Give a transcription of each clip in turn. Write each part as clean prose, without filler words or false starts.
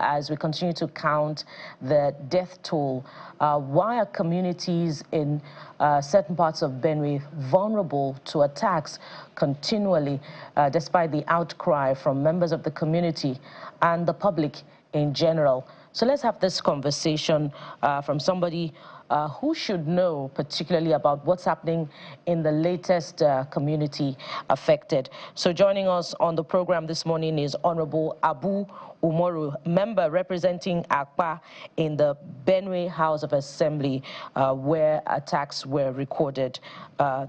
as we continue to count the death toll. Why are communities in certain parts of Benue vulnerable to attacks continually, despite the outcry from members of the community and the public in general? So let's have this conversation from somebody who should know particularly about what's happening in the latest community affected. So joining us on the program this morning is Honorable Abu Umoru, member representing Akpa in the Benue House of Assembly, where attacks were recorded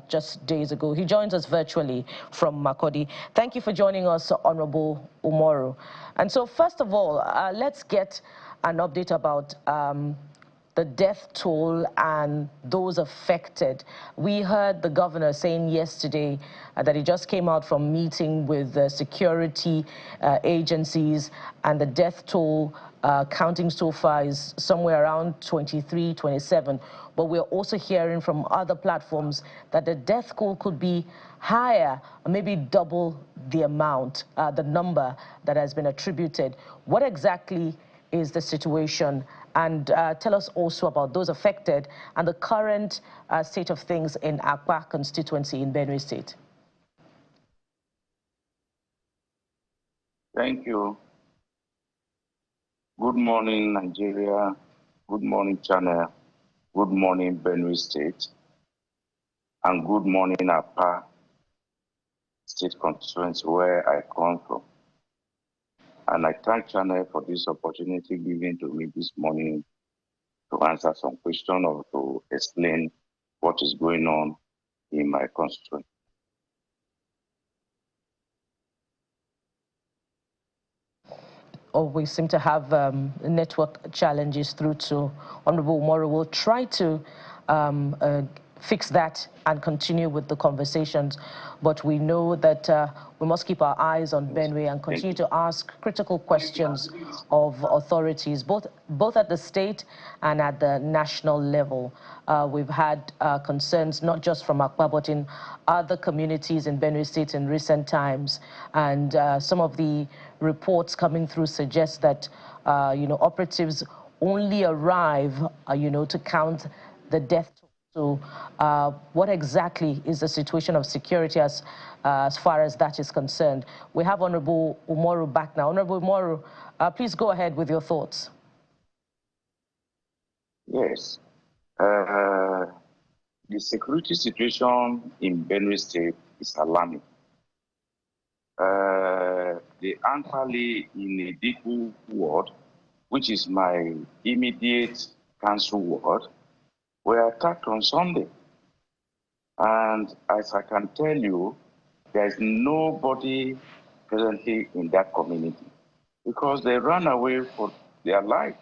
just days ago. He joins us virtually from Makodi. Thank you for joining us, Honorable Umoru. And so first of all, let's get an update about the death toll and those affected. We heard the governor saying yesterday that he just came out from meeting with the security agencies, and the death toll counting so far is somewhere around 23, 27. But we're also hearing from other platforms that the death toll could be higher, maybe double the amount, the number that has been attributed. What exactly is the situation? And tell us also about those affected and the current state of things in Akpa constituency in Benue State. Thank you. Good morning, Nigeria. Good morning, Channel. Good morning, Benue State. And good morning, Akpa State constituency, where I come from. And I thank Channel for this opportunity given to me this morning to answer some questions or to explain what is going on in my constituency. Oh, we seem to have network challenges through to Honorable Umoru. We'll try to fix that and continue with the conversations. But we know that we must keep our eyes on Benue and continue to ask critical questions of authorities, both at the state and at the national level. We've had concerns not just from Akpa, but in other communities in Benue State in recent times. And some of the reports coming through suggest that, operatives only arrive, to count the death. So what exactly is the situation of security as far as that is concerned? We have Honorable Umoru back now. Honorable Umoru, please go ahead with your thoughts. Yes. The security situation in Benue State is alarming. The Ankali in Ediku ward, which is my immediate council ward, were attacked on Sunday. And as I can tell you, there is nobody presently in that community because they ran away for their life.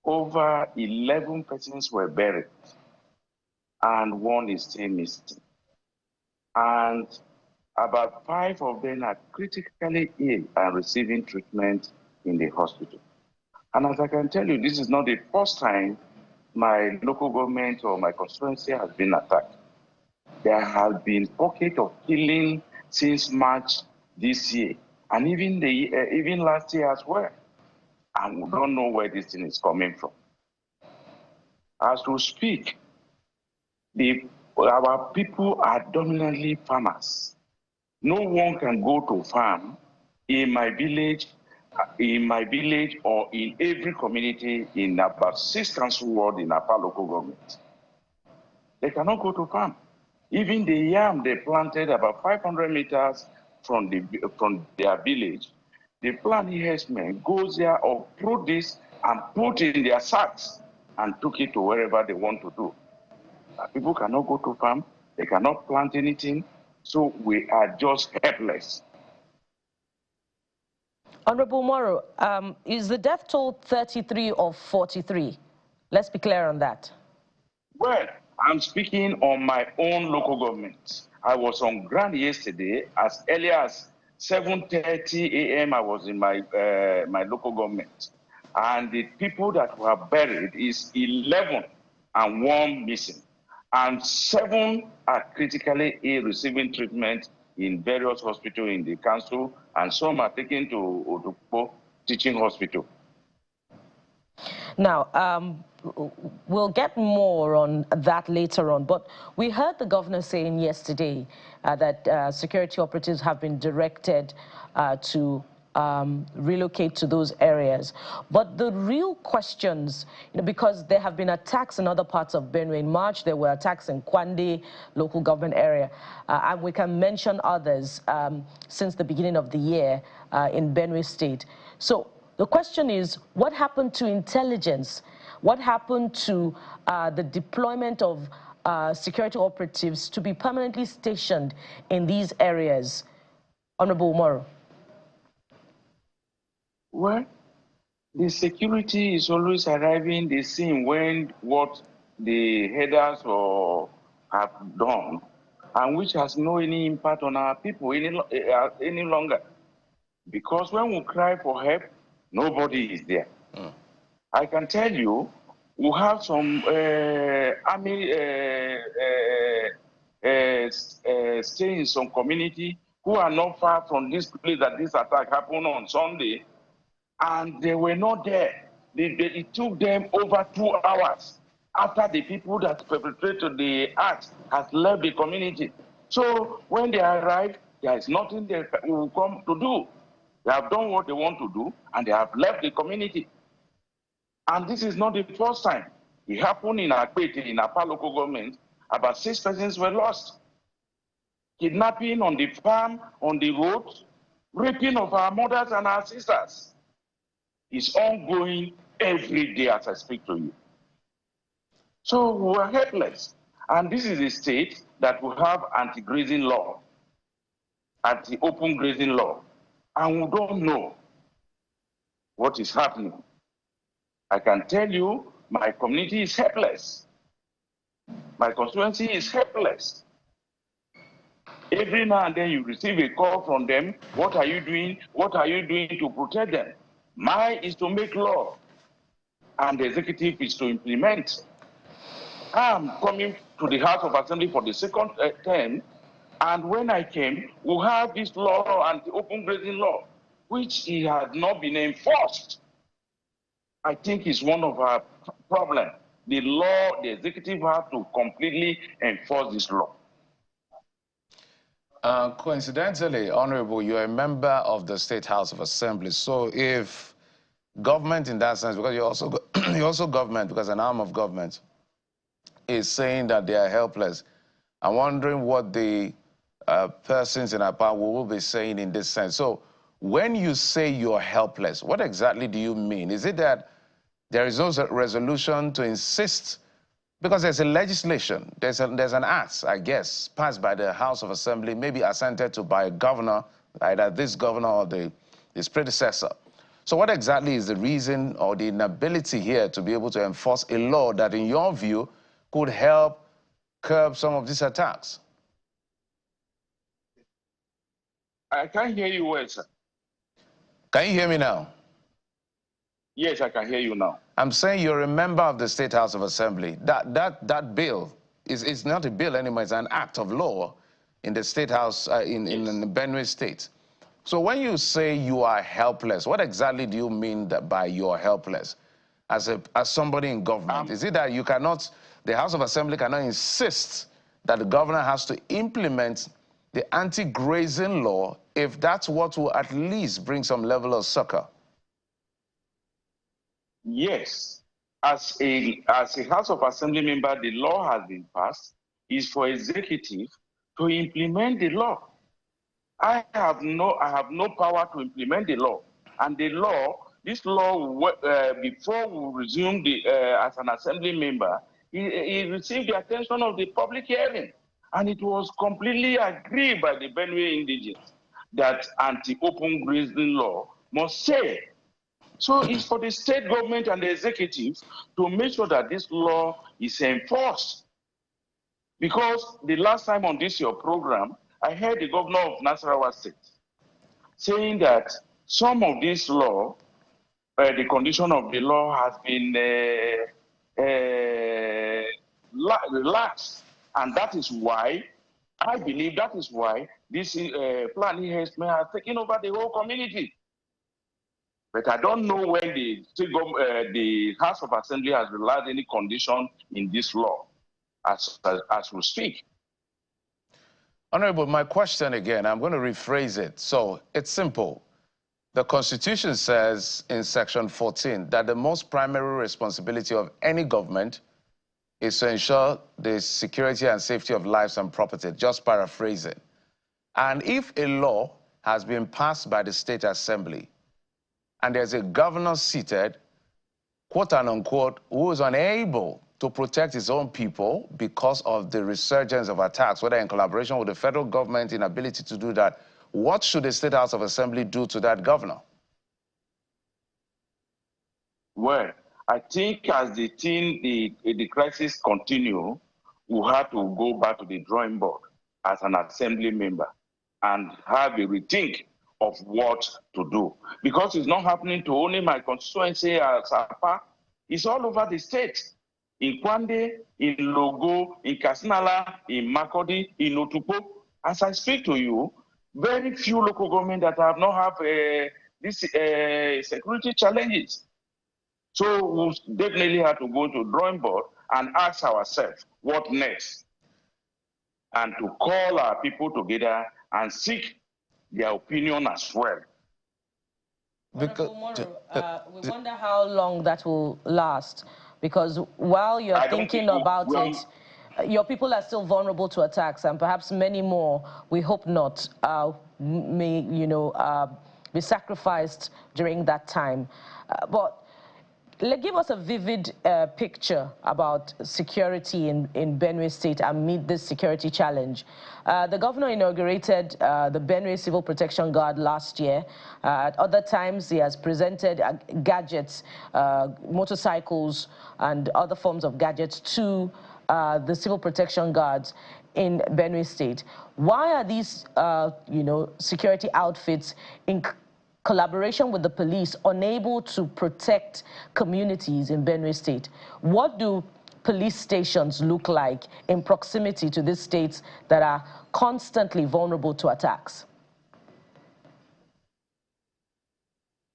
Over 11 persons were buried and one is still missing. And about 5 of them are critically ill and receiving treatment in the hospital. And as I can tell you, this is not the first time my local government or my constituency has been attacked. There have been pockets of killing since March this year, and even last year as well. And we don't know where this thing is coming from. As we speak, our people are dominantly farmers. No one can go to farm in my village or in every community in about 6 council wards in Akpa local government. They cannot go to farm. Even the yam they planted about 500 meters from their village, the planting herdsmen goes there, uproot this and put in their sacks and took it to wherever they want to do. People cannot go to farm, they cannot plant anything, so we are just helpless. Honorable Umoru, is the death toll 33 or 43? Let's be clear on that. Well, I'm speaking on my own local government. I was on ground yesterday. As early as 7:30 a.m. I was in my local government. And the people that were buried is 11 and 1 missing. And 7 are critically ill, receiving treatment in various hospitals in the council, and some are taken to Odupo teaching hospital. Now, we'll get more on that later on, but we heard the governor saying yesterday that security operatives have been directed to relocate to those areas. But the real questions, because there have been attacks in other parts of Benue. In March, there were attacks in Kwande local government area, and we can mention others since the beginning of the year in Benue State. So the question is, what happened to intelligence? What happened to the deployment of security operatives to be permanently stationed in these areas? Honorable Umaru. Well, the security is always arriving the scene when what the headers or have done, and which has no any impact on our people any longer. Because when we cry for help, nobody is there. I can tell you, we have some army stay in some community who are not far from this place that this attack happened on Sunday, and they were not there. It took them over 2 hours after the people that perpetrated the act has left the community. So when they arrive, there is nothing they will come to do. They have done what they want to do, and they have left the community. And this is not the first time. It happened in Akpete, in Apa local government. About 6 persons were lost. Kidnapping on the farm, on the road, raping of our mothers and our sisters is ongoing every day as I speak to you. So we are helpless. And this is a state that will have anti-grazing law, anti-open grazing law. And we don't know what is happening. I can tell you, my community is helpless. My constituency is helpless. Every now and then you receive a call from them. What are you doing? What are you doing to protect them? Mine is to make law, and the executive is to implement. I'm coming to the House of Assembly for the second term, and when I came, we have this law and the open grazing law, which it has not been enforced. I think is one of our problems. The law, the executive has to completely enforce this law. Coincidentally, Honorable, you're a member of the State House of Assembly. So if government in that sense, because you're also government, because an arm of government, is saying that they are helpless, I'm wondering what the persons in our power will be saying in this sense. So when you say you're helpless, what exactly do you mean? Is it that there is no resolution to insist? Because there's a legislation, there's an act, I guess, passed by the House of Assembly, maybe assented to by a governor, either this governor or his predecessor. So what exactly is the reason or the inability here to be able to enforce a law that, in your view, could help curb some of these attacks? I can't hear you well, sir. Can you hear me now? Yes, I can hear you now. I'm saying you're a member of the State House of Assembly. That bill is not a bill anymore, it's an act of law in the State House in the Benue State. So when you say you are helpless, what exactly do you mean by you're helpless as somebody in government? Is it that you cannot, the House of Assembly cannot insist that the governor has to implement the anti-grazing law if that's what will at least bring some level of succor? Yes. As a House of Assembly member, the law has been passed. It's for executive to implement the law. I have no power to implement the law. And the law, this law, before we resume as an assembly member, it received the attention of the public hearing. And it was completely agreed by the Benue indigents that anti-open grazing law must stay. So it's for the state government and the executive to make sure that this law is enforced. Because the last time on this your program, I heard the governor of Nasarawa State saying that some of this law, the condition of the law has been relaxed. And that is why, I believe that is why this planning has taken over the whole community. But I don't know when the House of Assembly has realized any condition in this law as we speak. Honorable, my question again, I'm going to rephrase it. So it's simple. The Constitution says in Section 14 that the most primary responsibility of any government is to ensure the security and safety of lives and property, just paraphrasing. And if a law has been passed by the State Assembly and there's a governor seated, quote and unquote, who is unable to protect his own people because of the resurgence of attacks, whether in collaboration with the federal government, inability to do that, what should the State House of Assembly do to that governor? Well, I think as the crisis continue, we have to go back to the drawing board as an assembly member and have a rethink of what to do. Because it's not happening to only my constituency as APA, it's all over the state. In Kwande, in Logo, in Kasinala, in Makodi, in Otupo. As I speak to you, very few local governments that have not have these security challenges. So we definitely have to go to drawing board and ask ourselves, what next? And to call our people together and seek their opinion as well. Because, we wonder how long that will last, because while you're thinking about it, your people are still vulnerable to attacks, and perhaps many more, we hope not, may, be sacrificed during that time. But give us a vivid picture about security in Benue State amid this security challenge. The governor inaugurated the Benue Civil Protection Guard last year. At other times, he has presented gadgets, motorcycles, and other forms of gadgets to the Civil Protection Guards in Benue State. Why are these, security outfits in collaboration with the police unable to protect communities in Benue State? What do police stations look like in proximity to these states that are constantly vulnerable to attacks?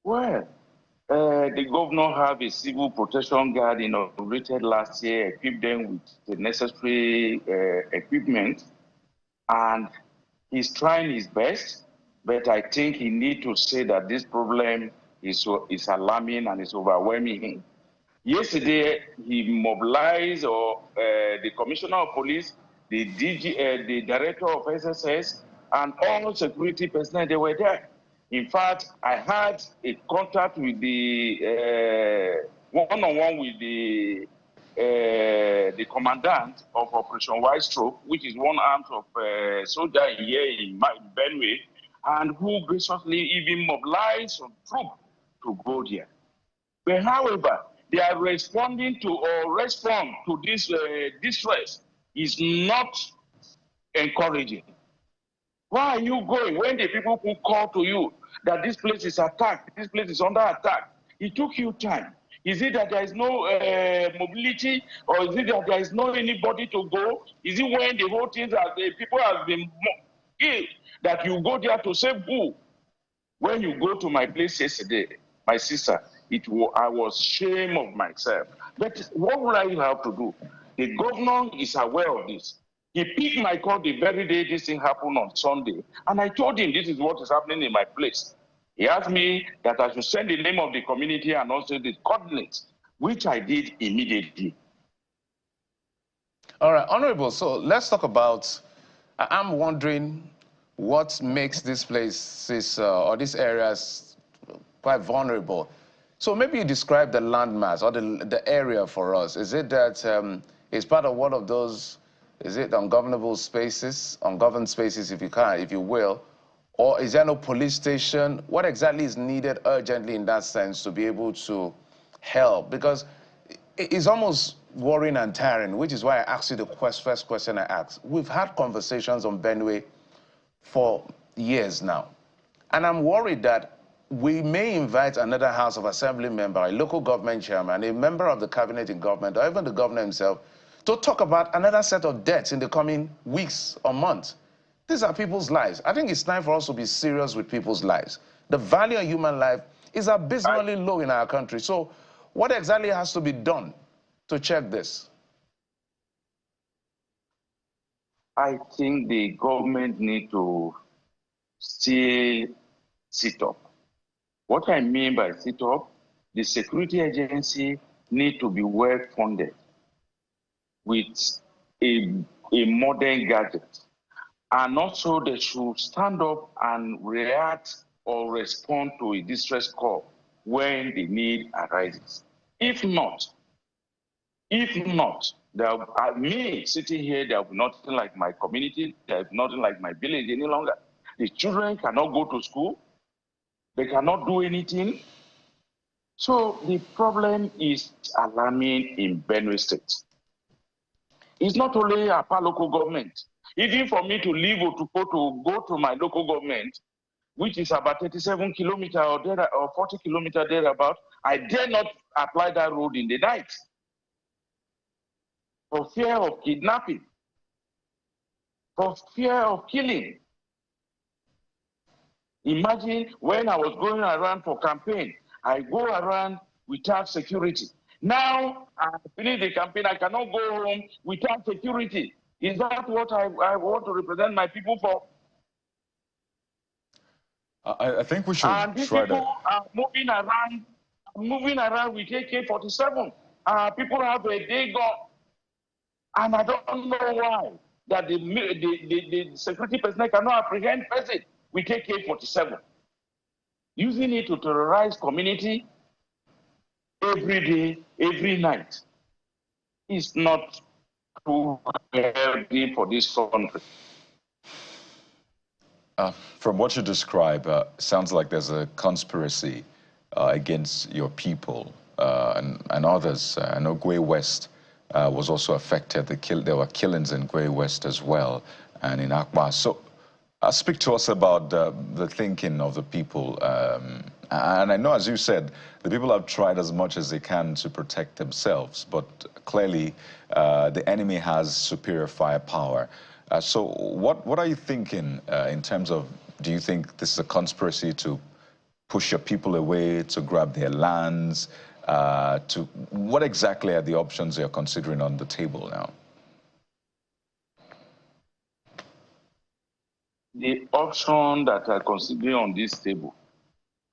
Well, the governor have a civil protection guard inaugurated last year, equipped them with the necessary equipment, and he's trying his best. But I think he needs to say that this problem is alarming and is overwhelming him. Yesterday, he mobilized the commissioner of police, the DG, the director of SSS, and all security personnel. They were there. In fact, I had a contact with the one-on-one with the commandant of Operation White Stroke, which is one arm of soldier here in Benue, and who graciously even mobilized some troops to go there. But however, they are responding to or respond to this distress is not encouraging. Why are you going when the people who call to you that this place is attacked, this place is under attack? It took you time. Is it that there is no mobility, or is it that there is no anybody to go? Is it when the whole thing that the people have been killed that you go there to say boo? When you go to my place yesterday, my sister, I was ashamed of myself. But what would I have to do? The governor is aware of this. He picked my call the very day this thing happened on Sunday, and I told him this is what is happening in my place. He asked me that I should send the name of the community and also the coordinates, which I did immediately. All right, Honorable, so let's talk about, I'm wondering what makes these places or these areas quite vulnerable. So maybe you describe the landmass or the area for us. Is it that it's part of one of those, is it ungovernable spaces, ungoverned spaces if you will, or is there no police station? What exactly is needed urgently in that sense to be able to help? Because it's almost worrying and tiring, which is why I asked you the first question I asked. We've had conversations on Benue for years now, and I'm worried that we may invite another House of Assembly member, a local government chairman, a member of the cabinet in government, or even the governor himself, to talk about another set of deaths in the coming weeks or months. These are people's lives. I think it's time for us to be serious with people's lives. The value of human life is abysmally low in our country. So what exactly has to be done to check this? I think the government need to still sit up. What I mean by sit up, the security agency need to be well funded with a modern gadget. And also they should stand up and react or respond to a distress call when the need arises. If not, me sitting here, there will be nothing like my community, there is nothing like my village any longer. The children cannot go to school, they cannot do anything. So the problem is alarming in Benue State. It's not only our local government. Even for me to leave Otupo to go to my local government, which is about 37 kilometers or 40 kilometers thereabout, I dare not apply that road in the night for fear of kidnapping, for fear of killing. Imagine when I was going around for campaign, I go around without security. Now I finish the campaign, I cannot go home without security. Is that what I want to represent my people for? I think we should and these try people to... are moving around with AK-47. People have a day gun. And I don't know why that the security personnel cannot apprehend person with AK-47. Using it to terrorize community every day, every night is not too healthy for this country. From what you describe, sounds like there's a conspiracy against your people and others. I know Gwe West was also affected. There were killings in Gwe West as well, and in Akwa. So speak to us about the thinking of the people. And I know, as you said, the people have tried as much as they can to protect themselves, but clearly the enemy has superior firepower. So what are you thinking in terms of, do you think this is a conspiracy to push your people away, to grab their lands? What exactly are the options you're considering on the table now? The option that are considering on this table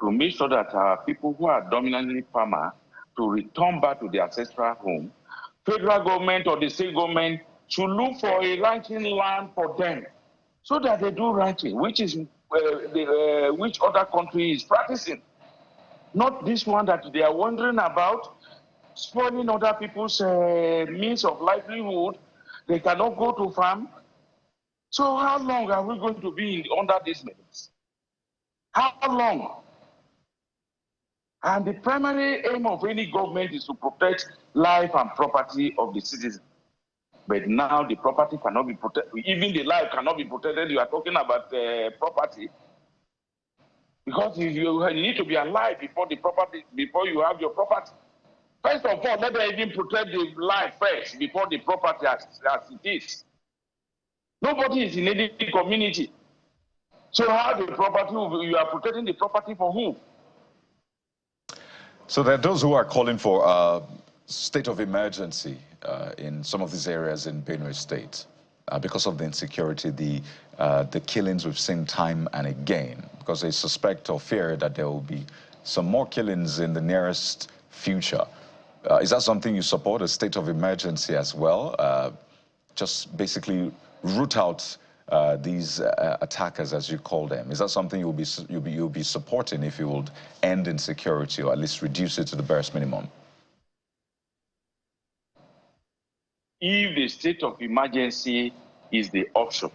to make sure that our people who are dominantly farmer to return back to their ancestral home, federal government or the state government should look for a ranching land for them so that they do ranching, which is which other country is practicing. Not this one that they are wondering about, spoiling other people's means of livelihood. They cannot go to farm. So how long are we going to be under this menace? How long? And the primary aim of any government is to protect life and property of the citizens. But now the property cannot be protected. Even the life cannot be protected. You are talking about property. Because you need to be alive before you have your property. First of all, let them even protect the life first before the property as it is. Nobody is in any community. So how the property, you are protecting the property for who? So there are those who are calling for a state of emergency in some of these areas in Benue State because of the insecurity, the killings we've seen time and again, because they suspect or fear that there will be some more killings in the nearest future. Is that something you support, a state of emergency as well? Just basically root out these attackers, as you call them. Is that something you'll be supporting if you would end insecurity or at least reduce it to the barest minimum? If the state of emergency is the option,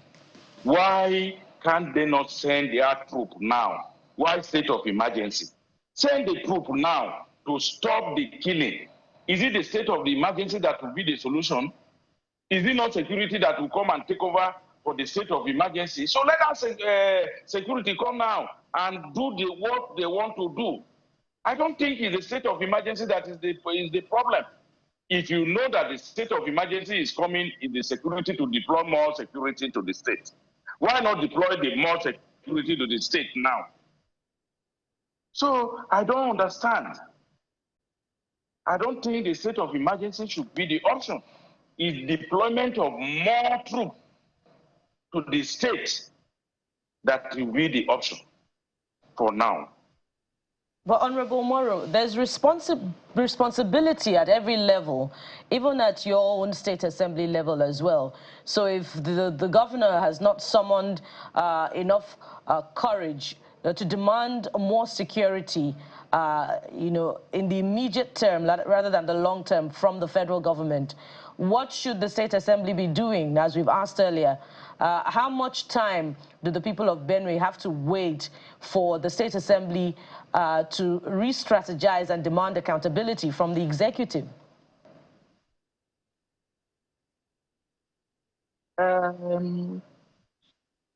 why can't they not send their troop now? Why state of emergency? Send the troop now to stop the killing. Is it the state of the emergency that will be the solution? Is it not security that will come and take over for the state of emergency? So let us security come now and do the work they want to do. I don't think it's the state of emergency that is the problem. If you know that the state of emergency is coming in the security to deploy more security to the state, why not deploy the more security to the state now? So I don't understand. I don't think the state of emergency should be the option. It's deployment of more troops to the states that will be the option for now. But Honorable Moro, there's responsibility at every level, even at your own state assembly level as well. So if the governor has not summoned enough courage to demand more security, you know, in the immediate term rather than the long term from the federal government, what should the state assembly be doing? As we've asked earlier, how much time do the people of Benue have to wait for the state assembly to re-strategize and demand accountability from the executive?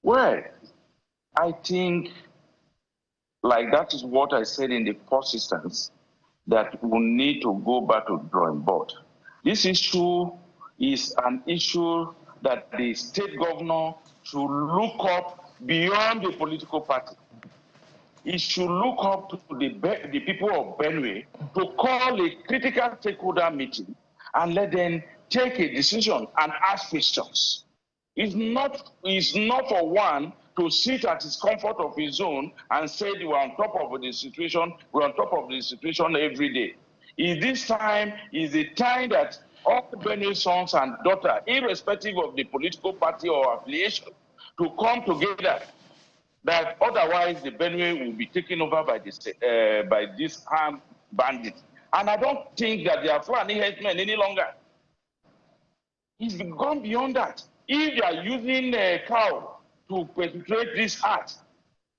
Well, I think, like that is what I said in the first instance, that we need to go back to the drawing board. This issue is an issue that the state governor should look up beyond the political party. He should look up to the people of Benue to call a critical stakeholder meeting and let them take a decision and ask questions. It's not for one to sit at his comfort of his own and say we're on top of the situation, we're on top of the situation every day. This time is the time that all Benue sons and daughters, irrespective of the political party or affiliation, to come together, that otherwise the Benue will be taken over by this armed bandits. And I don't think that they are Fulani headsmen any longer. It's gone beyond that. If they are using a cow to perpetrate this act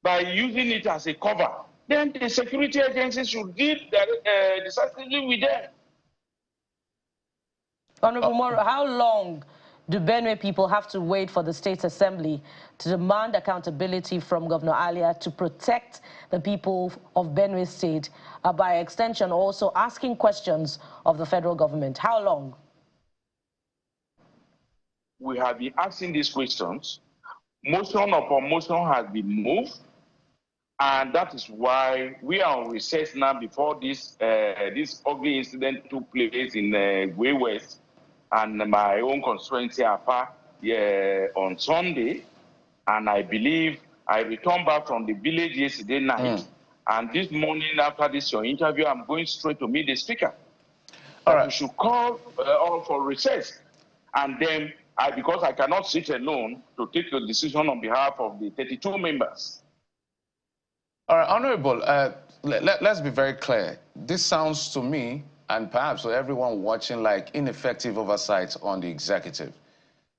by using it as a cover, then the security agencies should deal decisively with them. Honorable Moro, how long do Benue people have to wait for the State Assembly to demand accountability from Governor Alia to protect the people of Benue State, by extension also asking questions of the federal government? How long? We have been asking these questions. Motion upon motion has been moved, and that is why we are on recess now before this ugly incident took place in Way West and my own constituency Apa on Sunday. And I believe I returned back from the village yesterday night. And this morning after this your interview, I'm going straight to meet the speaker. All right. We should call all for recess. And then, because I cannot sit alone to take a decision on behalf of the 32 members. All right, Honorable, let's be very clear. This sounds to me, and perhaps to everyone watching, like ineffective oversight on the executive.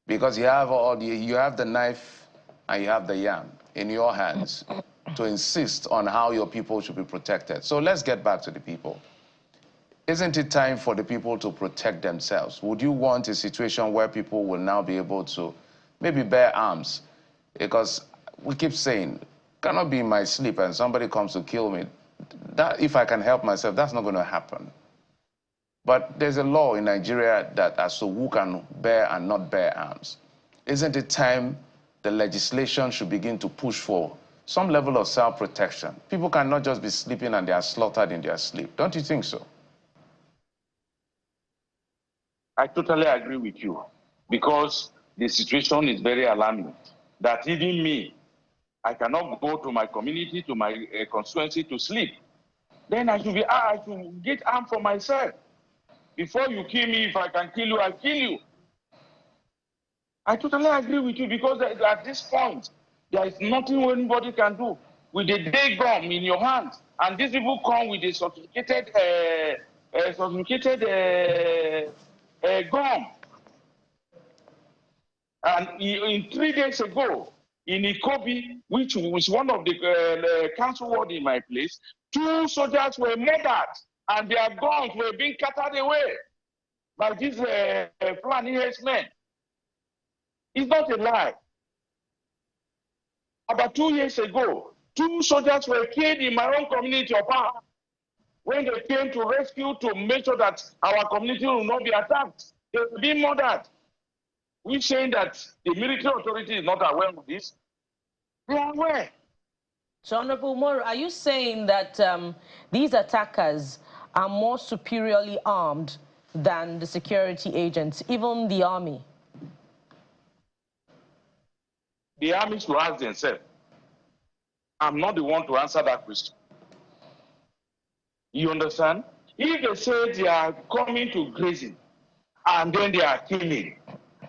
Because you have the knife and you have the yam in your hands to insist on how your people should be protected. So let's get back to the people. Isn't it time for the people to protect themselves? Would you want a situation where people will now be able to maybe bear arms? Because we keep saying, cannot be in my sleep and somebody comes to kill me. That, if I can help myself, that's not going to happen. But there's a law in Nigeria that as to who can bear and not bear arms. Isn't it time the legislation should begin to push for some level of self-protection? People cannot just be sleeping and they are slaughtered in their sleep. Don't you think so? I totally agree with you, because the situation is very alarming, that even me, I cannot go to my community, to my constituency to sleep. Then I should get armed for myself. Before you kill me, if I can kill you, I'll kill you. I totally agree with you, because at this point, there is nothing anybody can do with a day gun in your hand. And these people come with a sophisticated gun. And in 3 days ago, in Ikobi, which was one of the council ward in my place, 2 soldiers were murdered and their guns were being carted away by these Fulani men. It's not a lie. About 2 years ago, 2 soldiers were killed in my own community of Apa when they came to rescue, to make sure that our community will not be attacked. They were being murdered. We're saying that the military authority is not aware of this. They are aware. So, Honorable Moro, are you saying that these attackers are more superiorly armed than the security agents, even the army? The army should ask themselves. I'm not the one to answer that question. You understand? If they say they are coming to grazing and then they are killing,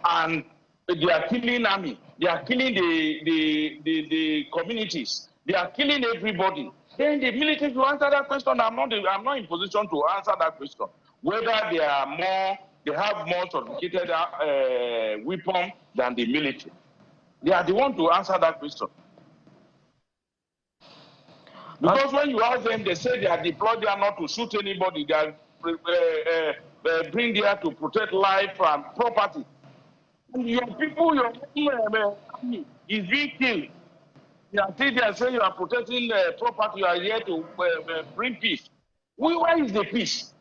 and they are killing army, they are killing the communities, they are killing everybody, then the military should answer that question. I'm not in position to answer that question. Whether they have more sophisticated weapon than the military. They are the one to answer that question. Because when you ask them, they say they are deployed there not to shoot anybody. They are bring there to protect life and property. And your people, your army is being killed. You are still there saying you are protecting property. You are here to bring peace. Where is the peace?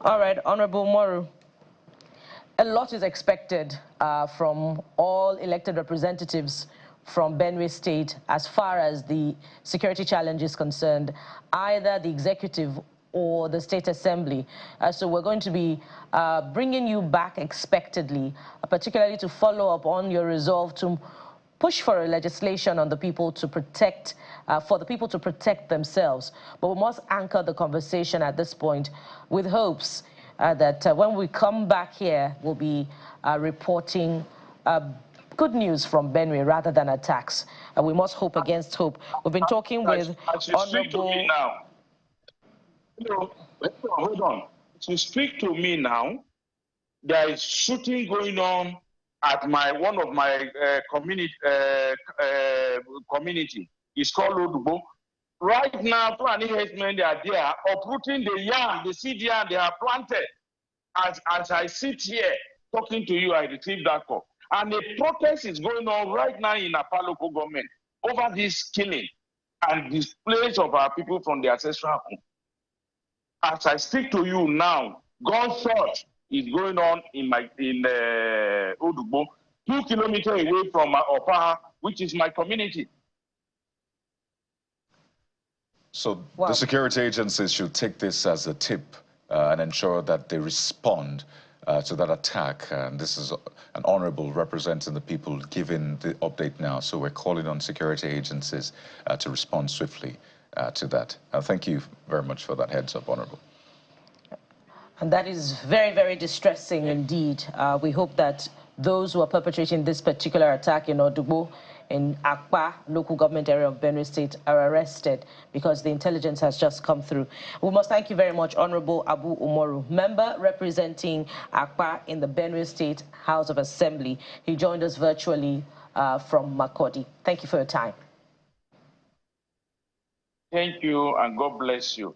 All right, Honorable Moro. A lot is expected from all elected representatives from Benue State as far as the security challenge is concerned, either the executive or the State Assembly. So we're going to be bringing you back expectedly, particularly to follow up on your resolve to push for a legislation on the people to protect, for the people to protect themselves. But we must anchor the conversation at this point with hopes that when we come back here, we'll be reporting good news from Benue rather than attacks. We must hope against hope. We've been talking with Honorable... Hold on. To speak to me now, there is shooting going on at one of my community. It's called Odubo. Right now, Fulani herdsmen, they are there uprooting the yam, the seed yam they have planted. As I sit here talking to you, I received that call. And the protest is going on right now in Apa local government over this killing and displays of our people from the ancestral home. As I speak to you now, gunshot is going on in Odubo, 2 kilometers away from Opaha, which is my community. So the security agencies should take this as a tip and ensure that they respond to that attack. And this is an honorable representing the people giving the update now. So we're calling on security agencies to respond swiftly to that. Thank you very much for that heads up, Honorable. And that is very, very distressing indeed. We hope that those who are perpetrating this particular attack in Odubo, in Akpa, local government area of Benue State, are arrested because the intelligence has just come through. We must thank you very much, Honorable Abu Umoru, member representing Akpa in the Benue State House of Assembly. He joined us virtually from Makurdi. Thank you for your time. Thank you, and God bless you.